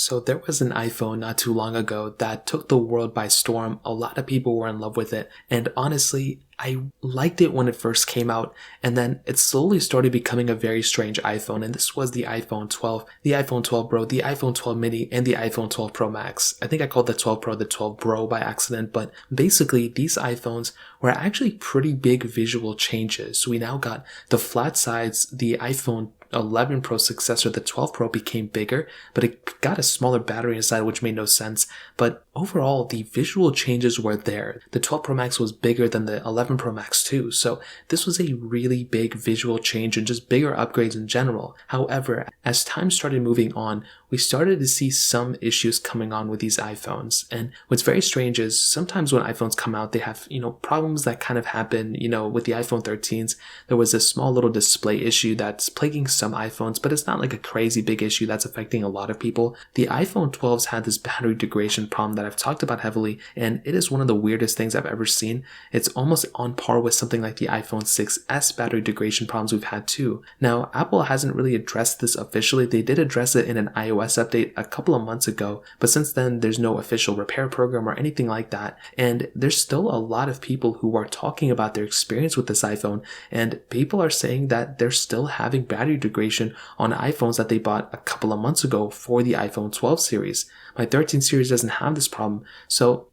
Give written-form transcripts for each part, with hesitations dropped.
So there was an iPhone not too long ago that took the world by storm. A lot of people were in love with it. And honestly, I liked it when it first came out, and then it slowly started becoming a very strange iPhone. And this was the iPhone 12, the iPhone 12 Pro, the iPhone 12 mini, and the iPhone 12 Pro Max. I think I called the 12 Pro the 12 Pro by accident, but basically these iPhones were actually pretty big visual changes. We now got the flat sides, the iPhone 11 Pro successor, the 12 Pro, became bigger, but it got a smaller battery inside, which made no sense. But overall, the visual changes were there. The 12 Pro Max was bigger than the 11 Pro Max too, so this was a really big visual change and just bigger upgrades in general. However, as time started moving on, we started to see some issues coming on with these iPhones. And what's very strange is sometimes when iPhones come out, they have, problems that kind of happen, with the iPhone 13s. There was a small little display issue that's plaguing some iPhones, but it's not like a crazy big issue that's affecting a lot of people. The iPhone 12s had this battery degradation problem that I've talked about heavily, and it is one of the weirdest things I've ever seen. It's almost on par with something like the iPhone 6s battery degradation problems we've had too. Now, Apple hasn't really addressed this officially. They did address it in an iOS update a couple of months ago, but since then there's no official repair program or anything like that, and there's still a lot of people who are talking about their experience with this iPhone, and people are saying that they're still having battery degradation on iPhones that they bought a couple of months ago for the iPhone 12 series. My 13 series doesn't have this problem,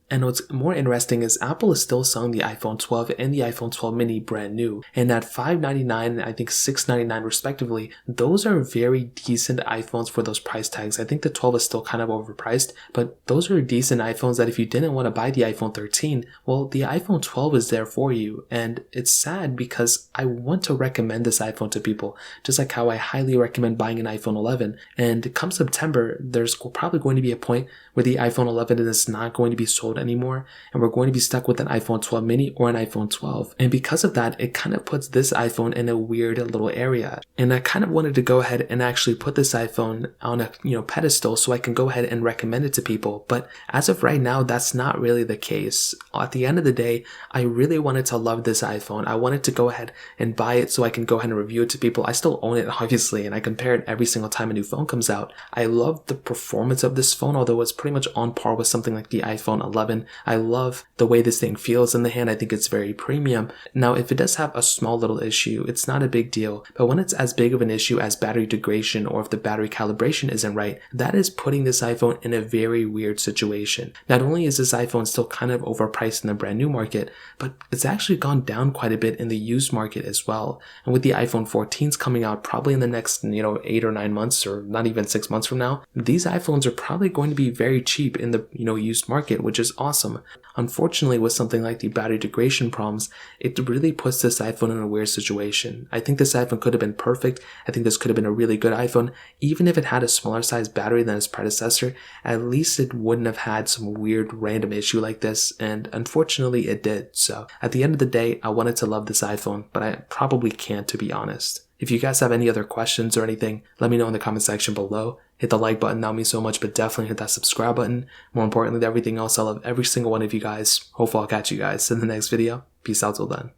and what's more interesting is Apple is still selling the iPhone 12 and the iPhone 12 mini brand new. And at $599 and I think $699 respectively, those are very decent iPhones for those price tags. I think the 12 is still kind of overpriced, but those are decent iPhones that if you didn't want to buy the iPhone 13, well, the iPhone 12 is there for you. And it's sad because I want to recommend this iPhone to people, just like how I highly recommend buying an iPhone 11. And come September, there's probably going to be a point where the iPhone 11 is not going to be sold anymore, and we're going to be stuck with an iPhone 12 mini or an iPhone 12. And because of that, it kind of puts this iPhone in a weird little area. And I kind of wanted to go ahead and actually put this iPhone on a pedestal so I can go ahead and recommend it to people. But as of right now, that's not really the case. At the end of the day, I really wanted to love this iPhone. I wanted to go ahead and buy it so I can go ahead and review it to people. I still own it, obviously, and I compare it every single time a new phone comes out. I love the performance of this phone, although it's pretty much on par with something like the iPhone 11. I love the way this thing feels in the hand. I think it's very premium. Now, if it does have a small little issue, it's not a big deal. But when it's as big of an issue as battery degradation, or if the battery calibration isn't right, that is putting this iPhone in a very weird situation. Not only is this iPhone still kind of overpriced in the brand new market, but it's actually gone down quite a bit in the used market as well. And with the iPhone 14s coming out probably in the next, 8 or 9 months, or not even 6 months from now, these iPhones are probably going to be very cheap in the, used market, which is awesome. Unfortunately, with something like the battery degradation problems, it really puts this iPhone in a weird situation. I think this iPhone could have been perfect. I think this could have been a really good iPhone. Even if it had a smaller size battery than its predecessor, at least it wouldn't have had some weird random issue like this, and unfortunately it did. So at the end of the day, I wanted to love this iPhone, but I probably can't, to be honest. If you guys have any other questions or anything, let me know in the comment section below. Hit the like button, that would mean so much, but definitely hit that subscribe button. More importantly than everything else, I love every single one of you guys. Hopefully I'll catch you guys in the next video. Peace out till then.